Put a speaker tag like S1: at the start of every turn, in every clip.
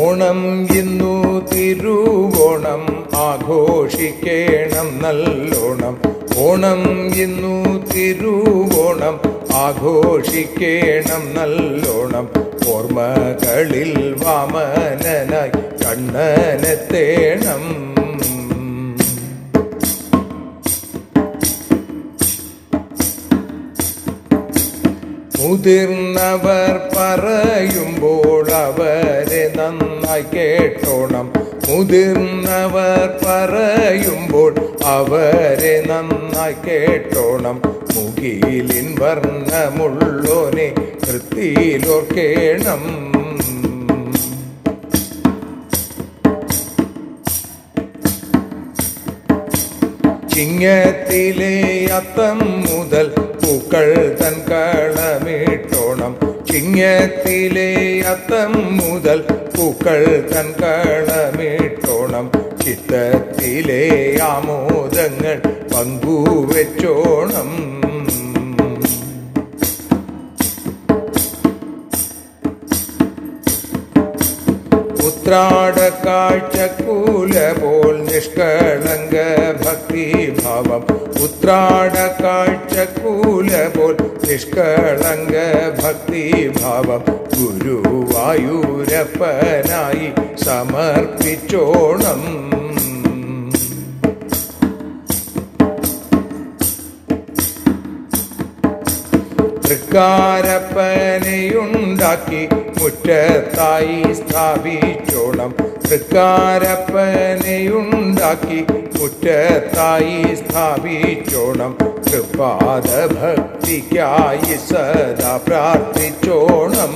S1: ഓണം ഇന്നു തിരുവോണം ആഘോഷിക്കേണം നല്ലോണം. ഓണം ഇന്നു തിരുവോണം ആഘോഷിക്കേണം നല്ലോണം. ഓർമ്മകളിൽ വാമനനായി കണ്ണനെത്തേണം. മുതിർന്നവർ പറയുമ്പോൾ അവരെ നന്നായി കേട്ടോണം. മുതിർന്നവർ പറയുമ്പോൾ അവരെ നന്നായി കേട്ടോണം. മുകിലിൻ വർണ്ണമുള്ളോനെ വൃത്തിയിലോർക്കേണം. ചിങ്ങത്തിലെ അത്തം മുതൽ പൂക്കൾ തൻ കളമിട്ടോണം. ചിങ്ങത്തിലെ അത്തം മുതൽ പൂക്കൾ തൻ കളമിട്ടോണം. ചിത്തത്തിലെ ആമോദങ്ങൾ പങ്കുവെച്ചോണം. ഉത്രാടക്കാഴ്ചക്കൂല പോൽ നിഷ്കളങ്ക ഭക്തിഭാവം. ഉത്രാടക്കാഴ്ചക്കൂല പോൽ നിഷ്കളങ്ക ഭക്തിഭാവം ഗുരുവായൂരപ്പനായി സമർപ്പിച്ചോണം. തൃക്കാരപ്പനെയുണ്ടാക്കി മുറ്റത്തായി സ്ഥാപിച്ചോണം. തൃക്കാരപ്പനെയുണ്ടാക്കി മുറ്റത്തായി സ്ഥാപിച്ചോണം. തൃപാദ ഭക്തിക്കായി സദാ പ്രാർത്ഥിച്ചോണം.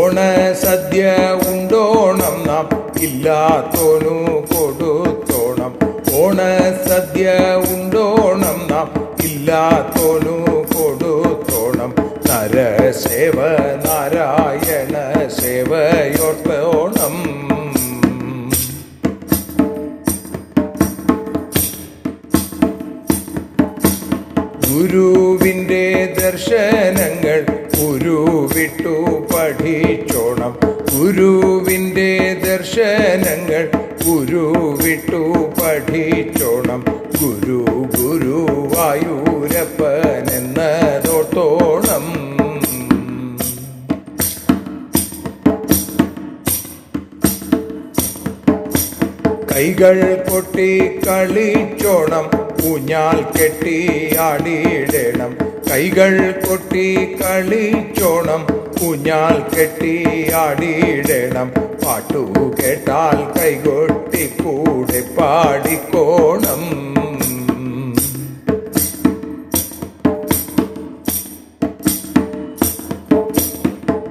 S1: ഓണസദ്യ ഉണ്ടോണം നാം ഇല്ലാത്തോനു കൊടുത്തോണം. ഓണസദ്യ ഉണ്ടോണം നാം ഇല്ലാത്തോനു കൊടുത്തോണം. നരസേവ നാരായണ സേവയോർത്തോണം. ഗുരുവിൻ്റെ ദർശനങ്ങൾ ഉരുവിട്ടു പഠിച്ചോണം. ഗുരുവിൻ്റെ ദർശനങ്ങൾ ഉരുവിട്ടു പഠിച്ചോണം. ഗുരു ഗുരുവായൂരപ്പൻ എന്നതോർത്തോണം. കൈകൾ കൊട്ടി കളിച്ചോണം. ഊഞ്ഞാൽ കെട്ടി ആടിയിടണം. കൈകൾ കൊട്ടി കളിച്ചോണം. ഊഞ്ഞാൽ കെട്ടി ആടിയിടണം. പാട്ടു കേട്ടാൽ കൈകൊട്ടി കൂടെ പാടിക്കോണം.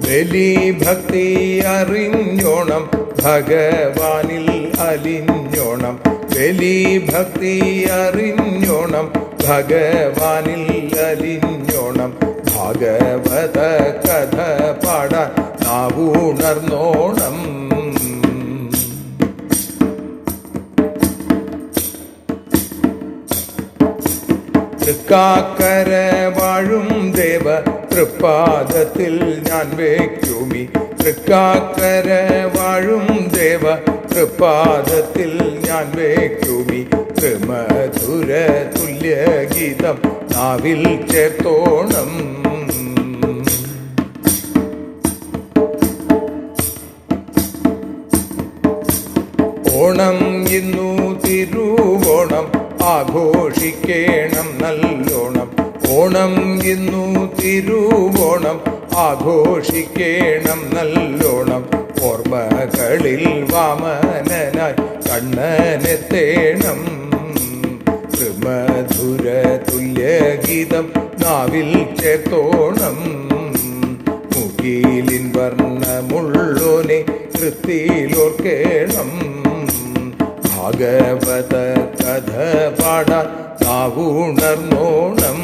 S1: ബലിഭക്തി അറിഞ്ഞോണം. ഭഗവാനിൽ അലിഞ്ഞോണം. ബലിഭക്തി അറിഞ്ഞോണം. ഭഗവാനിൽ അലിഞ്ഞോണം. ഭാഗവത കഥ പാടാൻ നാവുണർന്നോണം. തൃക്കാക്കര വാഴും ദേവ തൃപ്പാദത്തിൽ ഞാൻ വയ്ക്കുമി. തൃക്കാക്കര വാഴും ദേവ തൃപ്പാദത്തിൽ ഞാൻ വയ്ക്കുമി. ത്രിമധുര തുല്യഗീതം നാവിൽ ചേർത്തോണം. ഓണം ഇന്നു തിരുവോണം ആഘോഷിക്കേണം നല്ലോണം. ഓണം ഇന്നു തിരുവോണം ആഘോഷിക്കേണം നല്ലോണം. ഓർമ്മകളിൽ വാമനനായി കണ്ണനെത്തേണം. ത്രിമധുര തുല്യഗീതം നാവിൽ ചേർത്തോണം. മുകിലിൻ വർണ്ണമുള്ളോനെ വൃത്തിയിലോർക്കേണം. ഭാഗവത കഥ പാടാൻ നാവുണർന്നോണം.